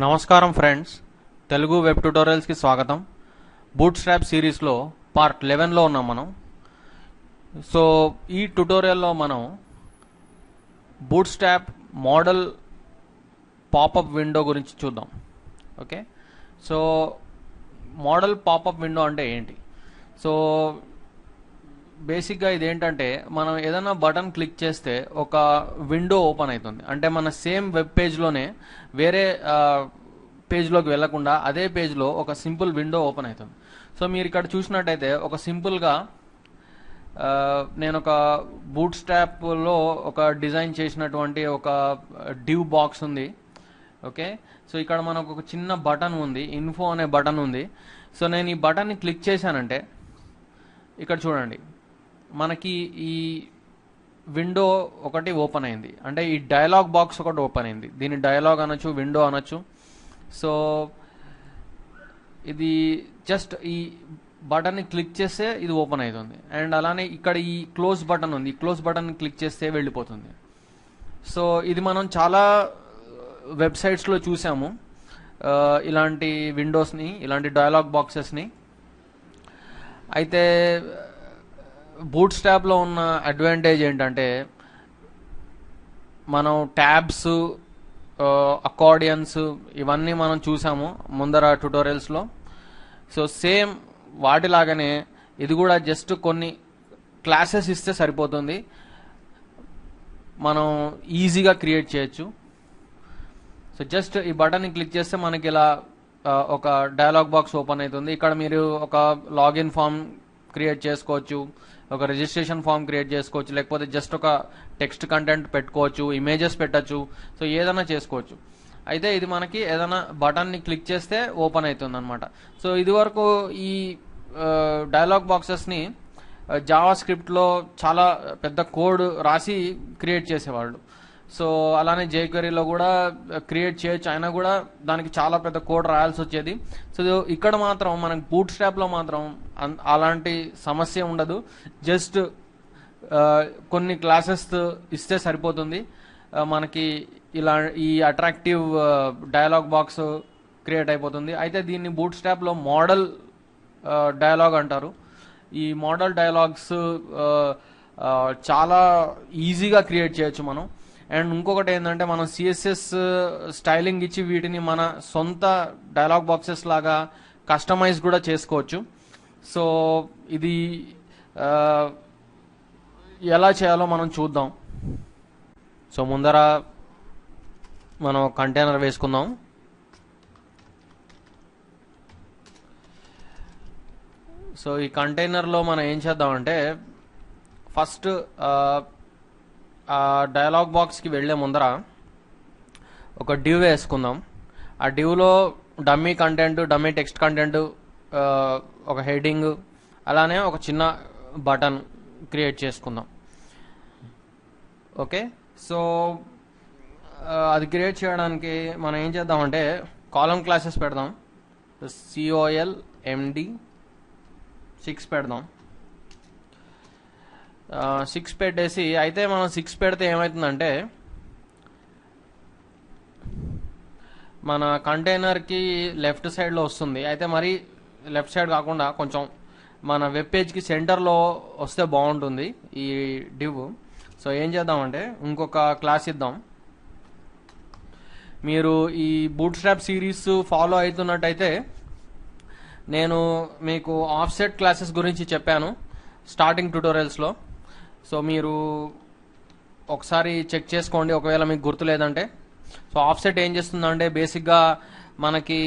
నమస్కారం friends, Telugu web ట్యుటోరియల్స్కి స్వాగతం. Bootstrap సిరీస్లో పార్ట్ 11లో ఉన్నాం మనం. సో ఈ ట్యుటోరియల్లో మనం బూట్స్ట్రాప్ మోడల్ పాపప్ విండో గురించి చూద్దాం. Okay, so model popup window అంటే ఏంటి? సో బేసిక్గా ఇది ఏంటంటే, మనం ఏదైనా బటన్ క్లిక్ చేస్తే ఒక విండో ఓపెన్ అవుతుంది. అంటే మన సేమ్ వెబ్ పేజ్లోనే వేరే పేజ్లోకి వెళ్లకుండా అదే పేజ్లో ఒక సింపుల్ విండో ఓపెన్ అవుతుంది. సో మీరు ఇక్కడ చూసినట్టయితే ఒక సింపుల్గా నేను ఒక బూట్స్ట్రాప్లో ఒక డిజైన్ చేసినటువంటి ఒక డివ్ బాక్స్ ఉంది. ఓకే, సో ఇక్కడ మనకు ఒక చిన్న బటన్ ఉంది, ఇన్ఫో అనే బటన్ ఉంది. సో నేను ఈ బటన్ని క్లిక్ చేశానంటే ఇక్కడ చూడండి, మనకి ఈ విండో ఒకటి ఓపెన్ అయింది. అంటే ఈ డైలాగ్ బాక్స్ ఒకటి ఓపెన్ అయింది. దీన్ని డైలాగ్ అనొచ్చు, విండో అనొచ్చు. సో ఇది జస్ట్ ఈ బటన్ని క్లిక్ చేస్తే ఇది ఓపెన్ అవుతుంది. అండ్ అలానే ఇక్కడ ఈ క్లోజ్ బటన్ ఉంది, ఈ క్లోజ్ బటన్ని క్లిక్ చేస్తే వెళ్ళిపోతుంది. సో ఇది మనం చాలా వెబ్సైట్స్లో చూసాము, ఇలాంటి విండోస్ని, ఇలాంటి డైలాగ్ బాక్సెస్ని. అయితే బూట్స్ట్రాప్లో ఉన్న అడ్వాంటేజ్ ఏంటంటే, మనం ట్యాబ్స్, అకార్డియన్స్ ఇవన్నీ మనం చూసాము ముందర ట్యుటోరియల్స్లో. సో సేమ్ వాటిలాగానే ఇది కూడా జస్ట్ కొన్ని క్లాసెస్ ఇస్తే సరిపోతుంది, మనం ఈజీగా క్రియేట్ చేయొచ్చు. సో జస్ట్ ఈ బటన్ని క్లిక్ చేస్తే మనకి ఇలా ఒక డైలాగ్ బాక్స్ ఓపెన్ అవుతుంది. ఇక్కడ మీరు ఒక లాగిన్ ఫామ్ క్రియేట్ చేసుకోవచ్చు, ఒక రిజిస్ట్రేషన్ ఫామ్ క్రియేట్ చేసుకోవచ్చు, లేకపోతే జస్ట్ ఒక టెక్స్ట్ కంటెంట్ పెట్టుకోవచ్చు, ఇమేజెస్ పెట్టచ్చు. సో ఏదైనా చేసుకోవచ్చు. అయితే ఇది మనకి ఏదైనా బటన్ని క్లిక్ చేస్తే ఓపెన్ అవుతుంది అనమాట. సో ఇది వరకు ఈ డైలాగ్ బాక్సెస్ని జావా స్క్రిప్ట్లో చాలా పెద్ద కోడ్ రాసి క్రియేట్ చేసేవాళ్ళు. సో అలానే జేక్వెరీలో కూడా క్రియేట్ చేయొచ్చు, అయినా కూడా దానికి చాలా పెద్ద కోడ్ రాయాల్సి వచ్చేది. సో ఇక్కడ మాత్రం మనకి బూట్స్ట్రాప్లో మాత్రం అలాంటి సమస్య ఉండదు. జస్ట్ కొన్ని క్లాసెస్ ఇస్తే సరిపోతుంది, మనకి ఇలా ఈ అట్రాక్టివ్ డైలాగ్ బాక్స్ క్రియేట్ అయిపోతుంది. అయితే దీన్ని బూట్స్ట్రాప్లో మోడల్ డైలాగ్ అంటారు. ఈ మోడల్ డైలాగ్స్ చాలా ఈజీగా క్రియేట్ చేయొచ్చు మనం. అండ్ ఇంకొకటి ఏంటంటే, మనం సిఎస్ఎస్ స్టైలింగ్ ఇచ్చి వీటిని మన సొంత డైలాగ్ బాక్సెస్ లాగా కస్టమైజ్ కూడా చేసుకోవచ్చు. సో ఇది ఎలా చేయాలో మనం చూద్దాం. సో ముందర మనం కంటైనర్ వేసుకుందాం. సో ఈ కంటైనర్లో మనం ఏం చేద్దామంటే, ఫస్ట్ డైలాగ్ బాక్స్కి వెళ్ళే ముందర ఒక డివ్ వేసుకుందాం. ఆ డివ్లో dummy content, dummy text content, ఒక హెడ్డింగ్, అలానే ఒక చిన్న బటన్ క్రియేట్ చేసుకుందాం. ఓకే, సో అది క్రియేట్ చేయడానికి మనం ఏం చేద్దామంటే, కాలమ్ క్లాసెస్ పెడదాం. COLMD6 పెడదాం. 6 పెట్టేసి, అయితే మనం 6 పెడితే ఏమవుతుందంటే, మన కంటైనర్కి లెఫ్ట్ సైడ్లో వస్తుంది. అయితే మరి లెఫ్ట్ సైడ్ కాకుండా కొంచెం మన వెబ్ పేజ్కి సెంటర్లో వస్తే బాగుంటుంది ఈ డివ్. సో ఏం చేద్దామంటే, ఇంకొక క్లాస్ ఇద్దాం. మీరు ఈ బూట్స్ట్రాప్ సిరీస్ ఫాలో అవుతున్నట్టయితే, నేను మీకు ఆఫ్సెట్ క్లాసెస్ గురించి చెప్పాను స్టార్టింగ్ ట్యుటోరియల్స్లో. సో మీరు ఒకసారి చెక్ చేసుకోండి ఒకవేళ మీకు గుర్తులేదంటే. సో ఆఫ్సెట్ ఏం చేస్తుందంటే, బేసిక్గా మనకి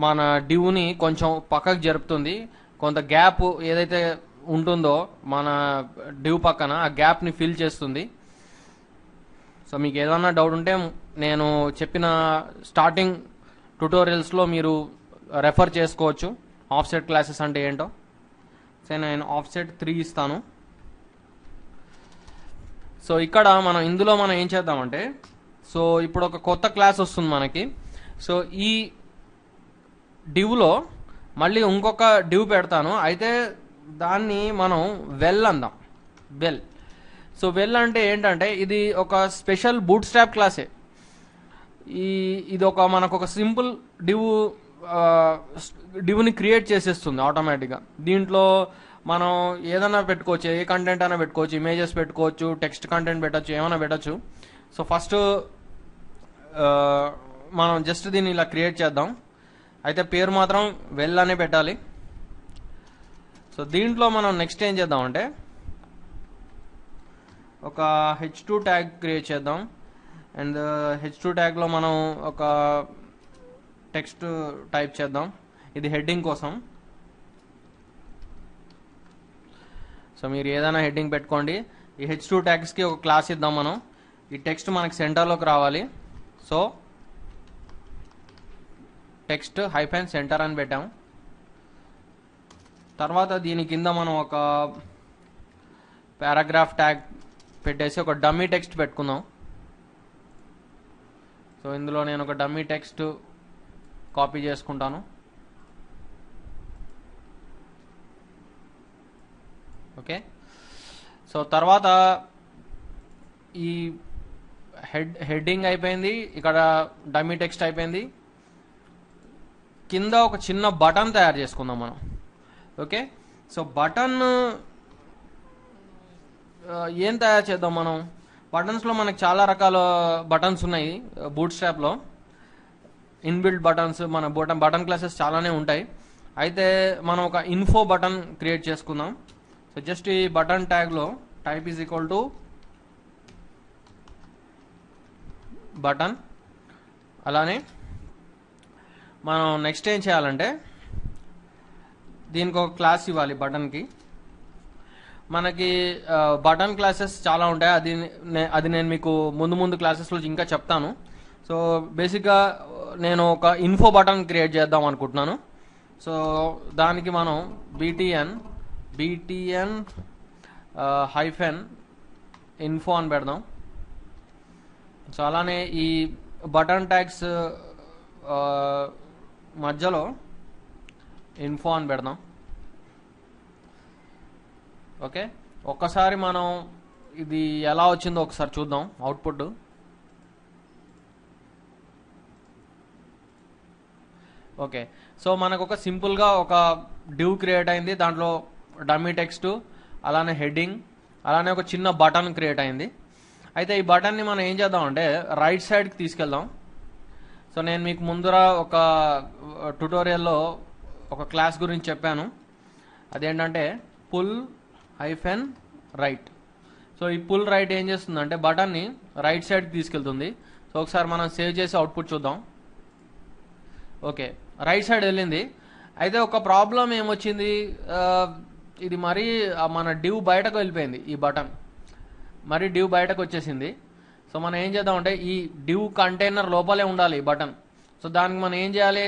మన డివ్ని కొంచెం పక్కకు జరుపుతుంది. కొంత గ్యాప్ ఏదైతే ఉంటుందో మన డివ్ పక్కన, ఆ గ్యాప్ని ఫిల్ చేస్తుంది. సో మీకు ఏదైనా డౌట్ ఉంటే నేను చెప్పిన స్టార్టింగ్ ట్యుటోరియల్స్లో మీరు రెఫర్ చేసుకోవచ్చు ఆఫ్సెట్ క్లాసెస్ అంటే ఏంటో. సో నేను ఆఫ్సెట్ 3 ఇస్తాను. సో ఇక్కడ ఇందులో మనం ఏం చేద్దామంటే, సో ఇప్పుడు ఒక కొత్త క్లాస్ వస్తుంది మనకి. సో ఈ డివ్లో మళ్ళీ ఇంకొక డివ్ పెడతాను. అయితే దాన్ని మనం వెల్ అందాం. వెల్. సో వెల్ అంటే ఏంటంటే, ఇది ఒక స్పెషల్ బూట్స్ట్రాప్ క్లాసే. ఇది మనకు ఒక సింపుల్ డివ్ని క్రియేట్ చేసేస్తుంది ఆటోమేటిక్గా. దీంట్లో మనం ఏదైనా పెట్టుకోవచ్చు, ఏ కంటెంట్ అయినా పెట్టుకోవచ్చు, ఇమేజెస్ పెట్టుకోవచ్చు, టెక్స్ట్ కంటెంట్ పెట్టచ్చు, ఏమైనా పెట్టచ్చు. సో ఫస్ట్ మనం జస్ట్ దీన్ని ఇలా క్రియేట్ చేద్దాం. అయితే పేరు మాత్రం వెల్ అనే పెట్టాలి. సో దీంట్లో మనం నెక్స్ట్ ఏం చేద్దామంటే ఒక h2 ట్యాగ్ క్రియేట్ చేద్దాం. అండ్ h2 ట్యాగ్లో మనం ఒక టెక్స్ట్ టైప్ చేద్దాం. ఇది హెడ్డింగ్ కోసం. సో మీరు ఏదైనా హెడ్డింగ్ పెట్టుకోండి. ఈ h2 ట్యాగ్స్కి ఒక క్లాస్ ఇద్దాం మనం. ఈ టెక్స్ట్ మనకి సెంటర్లోకి రావాలి. సో టెక్స్ట్ -సెంటర్ అని పెట్టాం. తర్వాత దీని కింద మనం ఒక పారాగ్రాఫ్ ట్యాగ్ పెట్టేసి ఒక డమ్మీ టెక్స్ట్ పెట్టుకుందాం. సో ఇందులో నేను ఒక డమ్మీ టెక్స్ట్ కాపీ చేసుకుంటాను. ఓకే. సో తర్వాత ఈ హెడ్డింగ్ అయిపోయింది, ఇక్కడ డమ్మీ టెక్స్ట్ అయిపోయింది. కింద ఒక చిన్న బటన్ తయారు చేసుకుందాం మనం. ఓకే. సో బటన్ ఏం తయారు చేద్దాం మనం? బటన్స్లో మనకు చాలా రకాల బటన్స్ ఉన్నాయి. బూట్ స్ట్రాప్లో ఇన్బిల్డ్ బటన్స్, మన బటన్ క్లాసెస్ చాలానే ఉంటాయి. అయితే మనం ఒక ఇన్ఫో బటన్ క్రియేట్ చేసుకుందాం. సో జస్ట్ ఈ బటన్ ట్యాగ్లో type is equal to button. అలానే మనం నెక్స్ట్ ఏం చేయాలంటే దీనికి ఒక క్లాస్ ఇవ్వాలి బటన్కి. మనకి బటన్ క్లాసెస్ చాలా ఉంటాయి. అది నేను మీకు ముందు క్లాసెస్లో ఇంకా చెప్తాను. సో బేసిక్గా నేను ఒక ఇన్ఫో బటన్ క్రియేట్ చేద్దాం అనుకుంటున్నాను. సో దానికి మనం btn -info అని పెడదాం. సో అలానే ఈ బటన్ ట్యాగ్స్ మధ్యలో ఇన్ఫో అని పెడదాం. ఓకే. ఒక్కసారి మనం ఇది ఎలా వచ్చిందో ఒకసారి చూద్దాం అవుట్పుట్. ఓకే. సో మనకు ఒక సింపుల్గా ఒక డివ్ క్రియేట్ అయింది. దాంట్లో డమ్మీ టెక్స్ట్, అలానే హెడ్డింగ్, అలానే ఒక చిన్న బటన్ క్రియేట్ అయింది. అయితే ఈ బటన్ని మనం ఏం చేద్దామంటే రైట్ సైడ్కి తీసుకెళ్దాం. సో నేను మీకు ముందర ఒక ట్యుటోరియల్లో ఒక క్లాస్ గురించి చెప్పాను. అదేంటంటే pull-right. సో ఈ పుల్ రైట్ ఏం చేస్తుందంటే బటన్ని రైట్ సైడ్కి తీసుకెళ్తుంది. సో ఒకసారి మనం సేవ్ చేసి అవుట్పుట్ చూద్దాం. ఓకే, రైట్ సైడ్ వెళ్ళింది. అయితే ఒక ప్రాబ్లం ఏమొచ్చింది, ఇది మరీ మన డివ్ బయటకు వెళ్ళిపోయింది. ఈ బటన్ మరి డివ్ బయటకు వచ్చేసింది. సో మనం ఏం చేద్దామంటే ఈ డివ్ కంటైనర్ లోపలే ఉండాలి ఈ బటన్. సో దానికి మనం ఏం చేయాలి,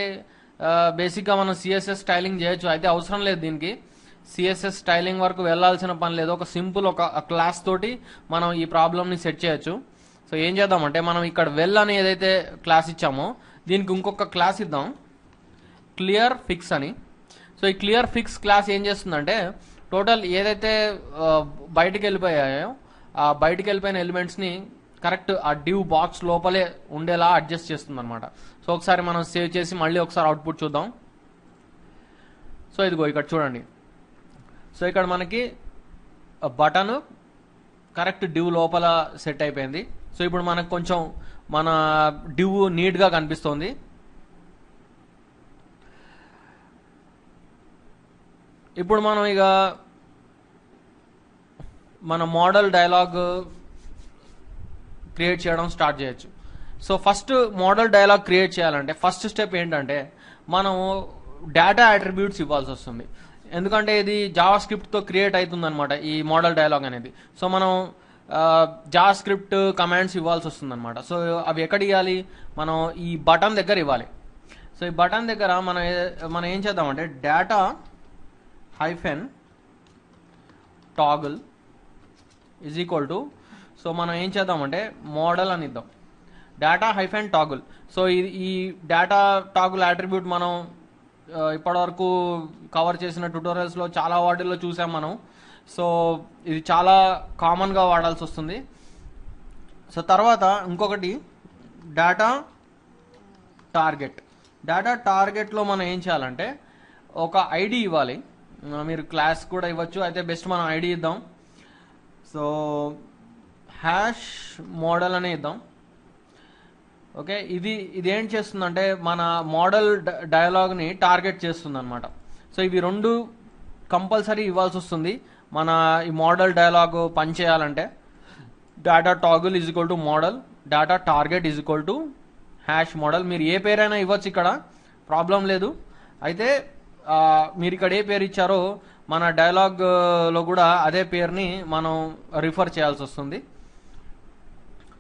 బేసిక్గా మనం సిఎస్ఎస్ స్టైలింగ్ చేయొచ్చు. అయితే అవసరం లేదు, దీనికి సిఎస్ఎస్ స్టైలింగ్ వరకు వెళ్ళాల్సిన పని లేదు. ఒక సింపుల్ ఒక క్లాస్ తోటి మనం ఈ ప్రాబ్లమ్ని సెట్ చేయొచ్చు. సో ఏం చేద్దామంటే మనం ఇక్కడ వెల్ అని ఏదైతే క్లాస్ ఇచ్చామో దీనికి ఇంకొక క్లాస్ ఇద్దాం, క్లియర్ ఫిక్స్ అని. సో ఈ క్లియర్ ఫిక్స్ క్లాస్ ఏం చేస్తుందంటే టోటల్ ఏదైతే బయటికి వెళ్ళిపోయాయో ఆ బయటికి వెళ్ళిపోయిన ఎలిమెంట్స్ని కరెక్ట్ ఆ డివ్ బాక్స్ లోపలే ఉండేలా అడ్జస్ట్ చేస్తుంది అనమాట. సో ఒకసారి మనం సేవ్ చేసి మళ్ళీ ఒకసారి అవుట్పుట్ చూద్దాం. సో ఇదిగో ఇక్కడ చూడండి. సో ఇక్కడ మనకి బటన్ కరెక్ట్ డివ్ లోపల సెట్ అయిపోయింది. సో ఇప్పుడు మనకు కొంచెం మన డివ్ నీట్గా కనిపిస్తుంది. ఇప్పుడు మనం ఇక మన మోడల్ డైలాగ్ క్రియేట్ చేయడం స్టార్ట్ చేయొచ్చు. So first model dialogue create చేయాలంటే ఫస్ట్ స్టెప్ ఏంటంటే మనం డేటా అట్రిబ్యూట్స్ ఇవ్వాల్సి వస్తుంది. ఎందుకంటే ఇది జావా స్క్రిప్ట్తో క్రియేట్ అవుతుంది అనమాట ఈ మోడల్ డైలాగ్ అనేది. సో మనం జావా స్క్రిప్ట్ కమాండ్స్ ఇవ్వాల్సి వస్తుంది అనమాట. సో అవి ఎక్కడ ఇవ్వాలి, మనం ఈ బటన్ దగ్గర ఇవ్వాలి. సో ఈ బటన్ దగ్గర మనం ఏం చేద్దామంటే data -toggle is equal to, so మనం ఏం చేద్దామంటే మోడల్ అని ఇద్దాం, డేటా -toggle. సో ఈ డేటా టాగుల్ అట్రిబ్యూట్ మనం ఇప్పటివరకు కవర్ చేసిన ట్యుటోరియల్స్లో చాలా వాటిల్లో చూసాం మనం. సో ఇది చాలా కామన్గా వాడాల్సి వస్తుంది. సో తర్వాత ఇంకొకటి డేటా టార్గెట్. డేటా టార్గెట్లో మనం ఏం చేయాలంటే ఒక ఐడి ఇవ్వాలి. మీరు క్లాస్ కూడా ఇవ్వచ్చు, అయితే బెస్ట్ మనం ఐడి ఇద్దాం. సో హ్యాష్ మోడల్ అనే ఇద్దాం. ఓకే, ఇది ఏం చేస్తుందంటే మన మోడల్ డయలాగ్ని టార్గెట్ చేస్తుంది అనమాట. సో ఇవి రెండు కంపల్సరీ ఇవ్వాల్సి వస్తుంది మన ఈ మోడల్ డయలాగ్ పనిచేయాలంటే. Data toggle is equal to model, data target is equal to hash model. మీరు ఏ పేరైనా ఇవ్వచ్చు, ఇక్కడ ప్రాబ్లం లేదు. అయితే మీరు ఇక్కడ ఏ పేరు ఇచ్చారో మన డైలాగ్లో కూడా అదే పేరుని మనం రిఫర్ చేయాల్సి వస్తుంది.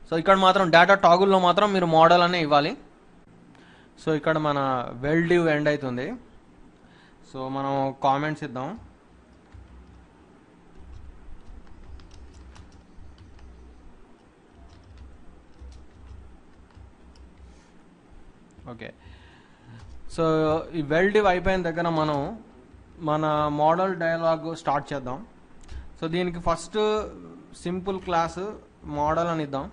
సో ఇక్కడ మాత్రం డేటా టాగుల్లో మాత్రం మీరు మోడల్ అనే ఇవ్వాలి. సో ఇక్కడ మన వెల్ డివ్ ఎండ్ అవుతుంది. సో మనం కామెంట్స్ ఇద్దాం. ఓకే, సో ఈ వెల్ డివ్ అయిపోయిన దగ్గర మనం మన మోడల్ డయలాగ్ స్టార్ట్ చేద్దాం. సో దీనికి ఫస్ట్ సింపుల్ క్లాస్ మోడల్ అని ఇద్దాం.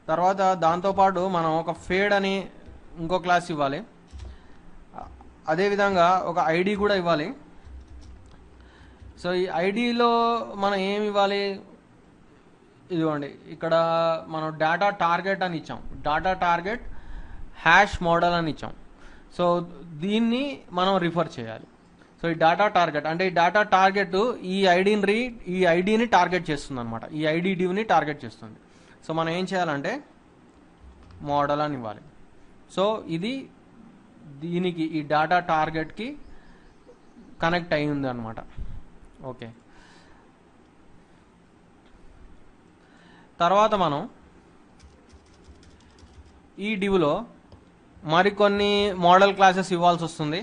తర్వాత దాంతోపాటు మనం ఒక ఫేడ్ అని ఇంకో క్లాస్ ఇవ్వాలి. అదేవిధంగా ఒక ఐడి కూడా ఇవ్వాలి. సో ఈ ఐడిలో మనం ఏమి ఇవ్వాలి, ఇదిగోండి ఇక్కడ మనం డేటా టార్గెట్ అని ఇచ్చాం, డేటా టార్గెట్ హ్యాష్ మోడల్ అని ఇచ్చాం. సో దీన్ని మనం రిఫర్ చేయాలి. సో ఈ డేటా టార్గెట్ అంటే ఈ డేటా టార్గెట్ ఈ ఐడిని టార్గెట్ చేస్తుంది అనమాట, ఈ ఐడి డివ్ని టార్గెట్ చేస్తుంది. సో మనం ఏం చేయాలంటే మోడల్ అని ఇవ్వాలి. సో ఇది దీనికి ఈ డేటా టార్గెట్కి కనెక్ట్ అయి ఉంది అనమాట. ఓకే, తర్వాత మనం ఈ డివ్లో మరికొన్ని మోడల్ క్లాసెస్ ఇవ్వాల్సి వస్తుంది.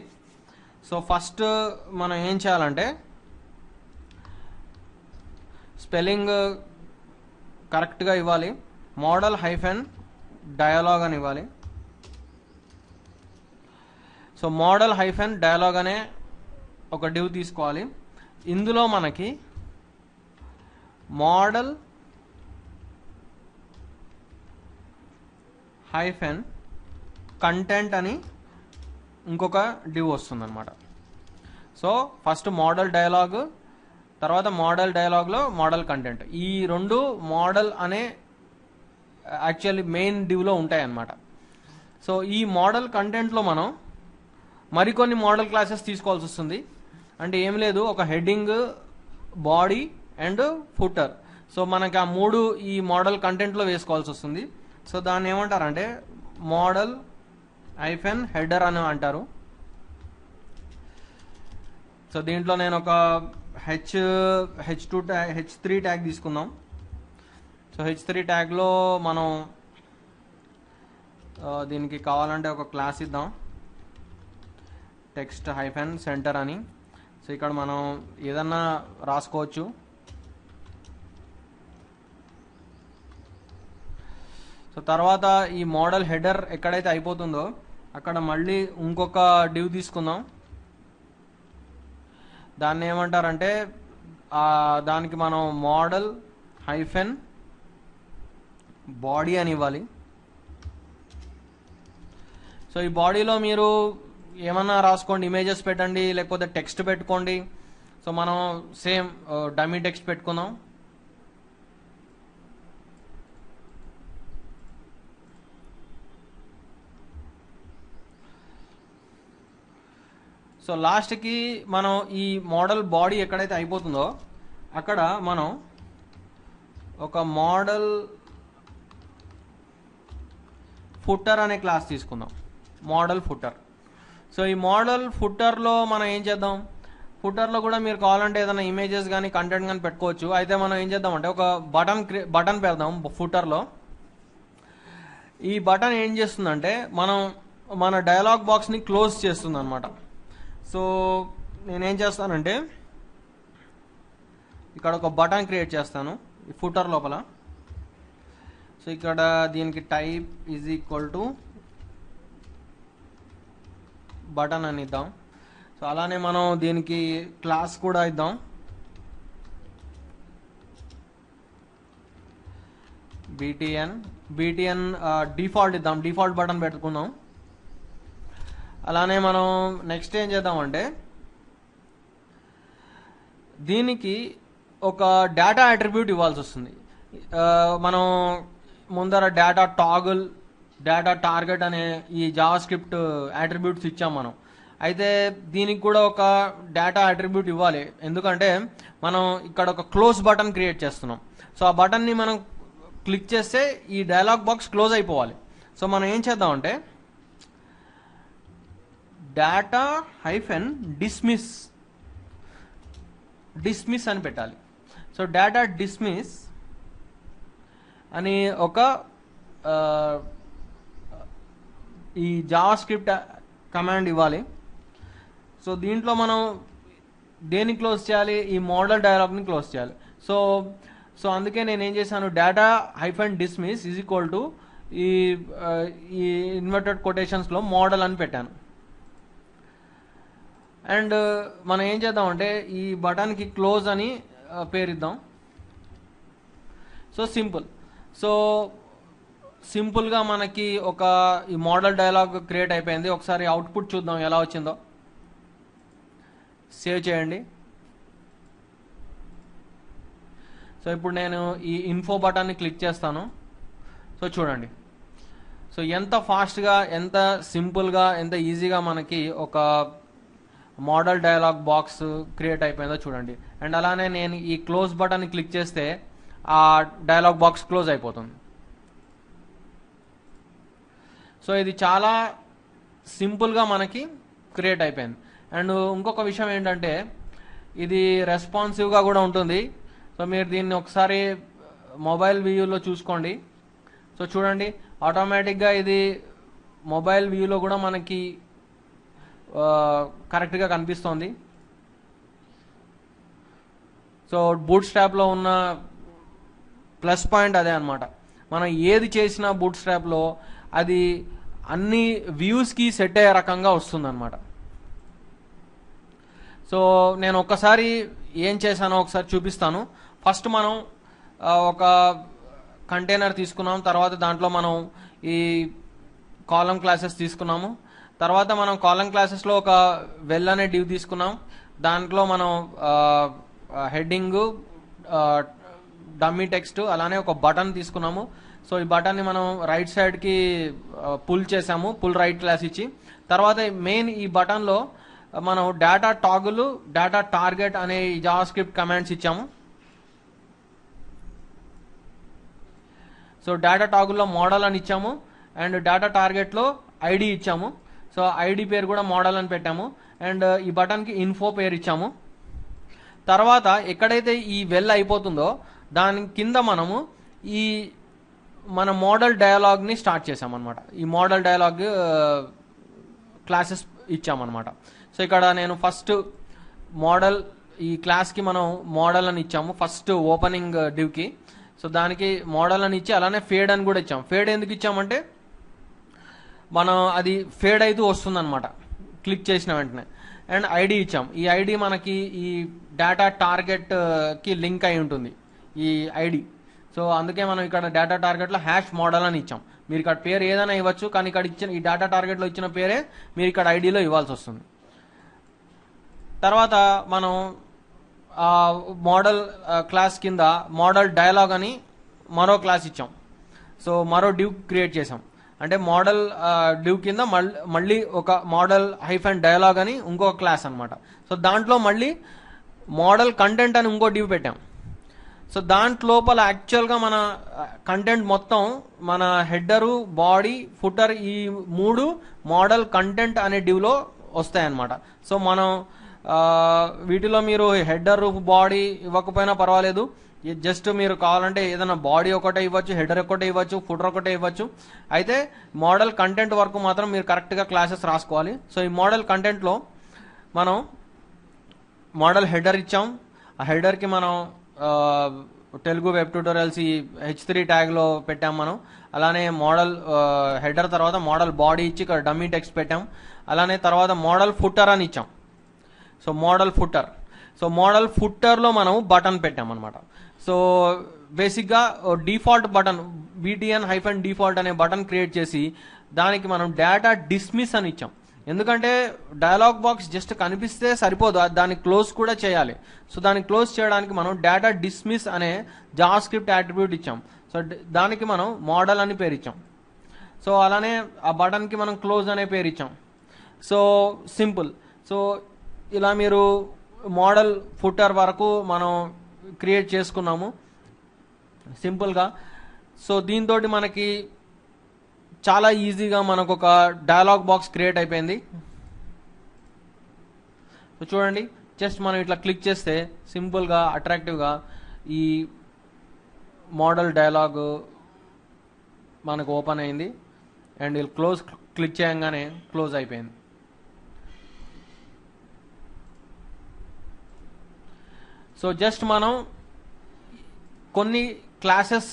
సో ఫస్ట్ మనం ఏం చేయాలంటే స్పెల్లింగ్ కరెక్ట్గా ఇవ్వాలి. మోడల్ హైఫెన్ డయలాగ్ అని ఇవ్వాలి. సో మోడల్ హైఫెన్ డయలాగ్ అనే ఒక డివ్ తీసుకోవాలి. ఇందులో మనకి మోడల్ హైఫెన్ కంటెంట్ అని ఇంకొక డివ్ వస్తుంది అనమాట. సో ఫస్ట్ మోడల్ డయలాగ్, తర్వాత మోడల్ డయలాగ్లో మోడల్ కంటెంట్, ఈ రెండు మోడల్ అనే యాక్చువల్లీ మెయిన్ డివ్లో ఉంటాయి అన్నమాట. సో ఈ మోడల్ కంటెంట్లో మనం మరికొన్ని మోడల్ క్లాసెస్ తీసుకోవాల్సి వస్తుంది. అంటే ఏం లేదు, ఒక heading, body and footer. So మనకి ఆ మూడు ఈ మోడల్ కంటెంట్లో వేసుకోవాల్సి వస్తుంది. సో దాన్ని ఏమంటారంటే మోడల్ హైఫెన్ హెడర్ అని అంటారు. సో దీంట్లో నేను ఒక H3 ట్యాగ్ తీసుకుందాం. సో H3 ట్యాగ్లో మనం దీనికి కావాలంటే ఒక క్లాస్ ఇద్దాం, టెక్స్ట్ హైఫెన్ సెంటర్ అని. సో ఇక్కడ మనం ఏదన్నా రాసుకోవచ్చు. సో తర్వాత ఈ మోడల్ హెడర్ ఎక్కడైతే అయిపోతుందో అక్కడ మళ్ళీ ఇంకొక డివ్ తీసుకుందాం. దాన్ని ఏమంటారంటే దానికి మనం మోడల్ హైఫెన్ బాడీ అని ఇవ్వాలి. సో ఈ బాడీలో మీరు ఏమన్నా రాసుకోండి, ఇమేజెస్ పెట్టండి, లేకపోతే టెక్స్ట్ పెట్టుకోండి. సో మనం సేమ్ డమ్మీ టెక్స్ట్ పెట్టుకుందాం. సో లాస్ట్కి మనం ఈ మోడల్ బాడీ ఎక్కడైతే అయిపోతుందో అక్కడ మనం ఒక మోడల్ ఫుటర్ అనే క్లాస్ తీసుకుందాం, మోడల్ ఫుటర్. సో ఈ మోడల్ ఫుటర్లో మనం ఏం చేద్దాం, ఫుటర్లో కూడా మీరు కావాలంటే ఏదైనా ఇమేజెస్ కానీ కంటెంట్ కానీ పెట్టుకోవచ్చు. అయితే మనం ఏం చేద్దామంటే ఒక బటన్ పెడదాం ఫుటర్లో. ఈ బటన్ ఏం చేస్తుందంటే మన డయలాగ్ బాక్స్ని క్లోజ్ చేస్తుంది అనమాట. సో నేనేం చేస్తానంటే ఇక్కడ ఒక బటన్ క్రియేట్ చేస్తాను ఈ ఫుటర్ లోపల. సో ఇక్కడ దీనికి type is equal to button అని ఇద్దాం. సో అలానే మనం దీనికి క్లాస్ కూడా ఇద్దాం, బీటీఎన్ డిఫాల్ట్ ఇద్దాం, డిఫాల్ట్ బటన్ పెట్టుకుందాం. అలానే మనం నెక్స్ట్ ఏం చేద్దామంటే దీనికి ఒక డేటా అట్రిబ్యూట్ ఇవ్వాల్సి వస్తుంది. మనం ముందర డేటా టాగుల్, డేటా టార్గెట్ అనే ఈ జావా స్క్రిప్ట్ అట్రిబ్యూట్స్ ఇచ్చాం మనం. అయితే దీనికి కూడా ఒక డేటా అట్రిబ్యూట్ ఇవ్వాలి, ఎందుకంటే మనం ఇక్కడ ఒక క్లోజ్ బటన్ క్రియేట్ చేస్తున్నాం. సో ఆ బటన్ని మనం క్లిక్ చేస్తే ఈ డైలాగ్ బాక్స్ క్లోజ్ అయిపోవాలి. సో మనం ఏం చేద్దామంటే డేటా డిస్మిస్ అని పెట్టాలి. సో డేటా డిస్మిస్ అని ఒక ఈ జావా స్క్రిప్ట్ కమాండ్ ఇవ్వాలి. సో దీంట్లో మనం దేన్ని క్లోజ్ చేయాలి, ఈ మోడల్ డైలాగ్ని క్లోజ్ చేయాలి. సో అందుకే నేను ఏం చేశాను, data -dismiss is equal to ఈ ఇన్వర్టెడ్ కొటేషన్స్లో మోడల్ అని పెట్టాను. అండ్ మనం ఏం చేద్దామంటే ఈ బటన్కి క్లోజ్ అని పేరిద్దాం. సో సింపుల్గా మనకి ఒక ఈ మోడల్ డైలాగ్ క్రియేట్ అయిపోయింది. ఒకసారి అవుట్పుట్ చూద్దాం ఎలా వచ్చిందో. సేవ్ చేయండి. సో ఇప్పుడు నేను ఈ ఇన్ఫో బటన్ని క్లిక్ చేస్తాను. సో చూడండి, సో ఎంత ఫాస్ట్గా, ఎంత సింపుల్గా, ఎంత ఈజీగా మనకి ఒక మోడల్ డైలాగ్ బాక్స్ క్రియేట్ అయిపోయిందో చూడండి. అండ్ అలానే నేను ఈ క్లోజ్ బటన్ క్లిక్ చేస్తే ఆ డైలాగ్ బాక్స్ క్లోజ్ అయిపోతుంది. సో ఇది చాలా సింపుల్గా మనకి క్రియేట్ అయిపోయింది. అండ్ ఇంకొక విషయం ఏంటంటే ఇది రెస్పాన్సివ్గా కూడా ఉంటుంది. సో మీరు దీన్ని ఒకసారి మొబైల్ వ్యూలో చూసుకోండి. సో చూడండి, ఆటోమేటిక్గా ఇది మొబైల్ వ్యూలో కూడా మనకి కరెక్ట్గా కనిపిస్తోంది. సో బూట్ స్ట్రాప్లో ఉన్న ప్లస్ పాయింట్ అదే అనమాట. మనం ఏది చేసినా బూట్ స్ట్రాప్లో అది అన్ని వ్యూస్కి సెట్ అయ్యే రకంగా వస్తుందన్నమాట. సో నేను ఒక్కసారి ఏం చేశానో ఒకసారి చూపిస్తాను. ఫస్ట్ మనం ఒక కంటైనర్ తీసుకున్నాం, తర్వాత దాంట్లో మనం ఈ కాలం క్లాసెస్ తీసుకున్నాము. తర్వాత మనం కాలం క్లాసెస్లో ఒక వెల్ అనే డివ్ తీసుకున్నాం. దాంట్లో మనం హెడ్డింగ్, డమ్మీ టెక్స్ట్, అలానే ఒక బటన్ తీసుకున్నాము. సో ఈ బటన్ని మనం రైట్ సైడ్కి పుల్ చేసాము, పుల్ రైట్ క్లాస్ ఇచ్చి. తర్వాత మెయిన్ ఈ బటన్లో మనం డేటా టాగుల్, డేటా టార్గెట్ అనే జావా స్క్రిప్ట్ కమాండ్స్ ఇచ్చాము. సో డేటా టాగుల్లో మోడల్ అని ఇచ్చాము అండ్ డేటా టార్గెట్లో ఐడి ఇచ్చాము. సో ఐడి పేరు కూడా మోడల్ అని పెట్టాము. అండ్ ఈ బటన్కి ఇన్ఫో పేరు ఇచ్చాము. తర్వాత ఎక్కడైతే ఈ వెల్ అయిపోతుందో దాని కింద మనము ఈ మన మోడల్ డైలాగ్ని స్టార్ట్ చేసామన్నమాట. ఈ మోడల్ డైలాగ్ క్లాసెస్ ఇచ్చామన్నమాట. సో ఇక్కడ నేను ఫస్ట్ మోడల్, ఈ క్లాస్కి మనం మోడల్ అని ఇచ్చాము ఫస్ట్ ఓపెనింగ్ డివ్కి. సో దానికి మోడల్ అని ఇచ్చి అలానే ఫేడ్ అని కూడా ఇచ్చాము. ఫేడ్ ఎందుకు ఇచ్చామంటే మనం అది ఫేడ్ అయితే వస్తుందన్నమాట క్లిక్ చేసిన వెంటనే. అండ్ ఐడి ఇచ్చాం. ఈ ఐడి మనకి ఈ డేటా టార్గెట్కి లింక్ అయి ఉంటుంది ఈ ఐడి. సో అందుకే మనం ఇక్కడ డేటా టార్గెట్లో హ్యాష్ మోడల్ అని ఇచ్చాం. మీరు ఇక్కడ పేరు ఏదైనా ఇవ్వచ్చు, కానీ ఇక్కడ ఇచ్చిన ఈ డేటా టార్గెట్లో ఇచ్చిన పేరే మీరు ఇక్కడ ఐడిలో ఇవ్వాల్సి వస్తుంది. తర్వాత మనం మోడల్ క్లాస్ కింద మోడల్ డైలాగ్ అని మరో క్లాస్ ఇచ్చాం. సో మరో డివ్ క్రియేట్ చేసాం. అంటే మోడల్ డివ్ కింద మళ్ళీ ఒక మోడల్ -డైలాగ్ అని ఇంకొక క్లాస్ అనమాట. సో దాంట్లో మళ్ళీ మోడల్ కంటెంట్ అని ఇంకో డివ్ పెట్టాం. సో దాంట్లోపల యాక్చువల్గా మన కంటెంట్ మొత్తం మన హెడ్డరు, బాడీ, ఫుటర్ ఈ మూడు మోడల్ కంటెంట్ అనే డివ్లో వస్తాయన్నమాట. సో మనం వీటిలో మీరు హెడ్డర్, బాడీ ఇవ్వకపోయినా పర్వాలేదు. జస్ట్ మీరు కావాలంటే ఏదైనా బాడీ ఒకటే ఇవ్వచ్చు, హెడర్ ఒకటే ఇవ్వచ్చు, ఫుటర్ ఒకటే ఇవ్వచ్చు. అయితే మోడల్ కంటెంట్ వరకు మాత్రం మీరు కరెక్ట్గా క్లాసెస్ రాసుకోవాలి. సో ఈ మోడల్ కంటెంట్లో మనం మోడల్ హెడర్ ఇచ్చాం. ఆ హెడర్కి మనం తెలుగు వెబ్ ట్యూటోరియల్స్ ఈ H3 ట్యాగ్లో పెట్టాం మనం. అలానే మోడల్ హెడర్ తర్వాత మోడల్ బాడీ ఇచ్చి ఇక్కడ డమ్మీ టెక్స్ట్ పెట్టాం. అలానే తర్వాత మోడల్ ఫుటర్ అని ఇచ్చాం. సో మోడల్ ఫుట్టర్లో మనం బటన్ పెట్టామన్నమాట. సో బేసిక్గా డిఫాల్ట్ బటన్ btn-default అనే బటన్ క్రియేట్ చేసి దానికి మనం డేటా డిస్మిస్ అని ఇచ్చాం. ఎందుకంటే డయలాగ్ బాక్స్ జస్ట్ కనిపిస్తే సరిపోదు, దాన్ని క్లోజ్ కూడా చేయాలి. సో దాన్ని క్లోజ్ చేయడానికి మనం డేటా డిస్మిస్ అనే జావాస్క్రిప్ట్ అట్రిబ్యూట్ ఇచ్చాం. సో దానికి మనం మోడల్ అని పేరు ఇచ్చాం. సో అలానే ఆ బటన్కి మనం క్లోజ్ అనే పేరు ఇచ్చాం. So simple. సో ఇలా మీరు మోడల్ ఫుటర్ వరకు మనం క్రియేట్ చేసుకున్నాము సింపుల్గా. సో దీంతో మనకి చాలా ఈజీగా మనకు ఒక డయలాగ్ బాక్స్ క్రియేట్ అయిపోయింది. సో చూడండి, జస్ట్ మనం ఇట్లా క్లిక్ చేస్తే సింపుల్గా అట్రాక్టివ్గా ఈ మోడల్ డయలాగ్ మనకు ఓపెన్ అయింది. అండ్ వీళ్ళు క్లోజ్ క్లిక్ చేయగానే క్లోజ్ అయిపోయింది. సో జస్ట్ మనం కొన్ని క్లాసెస్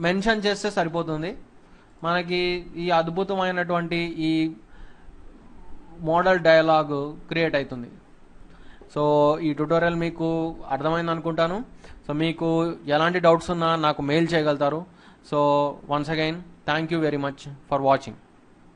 మెన్షన్ చేస్తే సరిపోతుంది, మనకి ఈ అద్భుతమైనటువంటి ఈ మోడల్ డయలాగ్ క్రియేట్ అవుతుంది. సో ఈ ట్యుటోరియల్ మీకు అర్థమైంది అనుకుంటాను. సో మీకు ఎలాంటి డౌట్స్ ఉన్నా నాకు మెయిల్ చేయగలుగుతారు. So once again thank you very much for watching.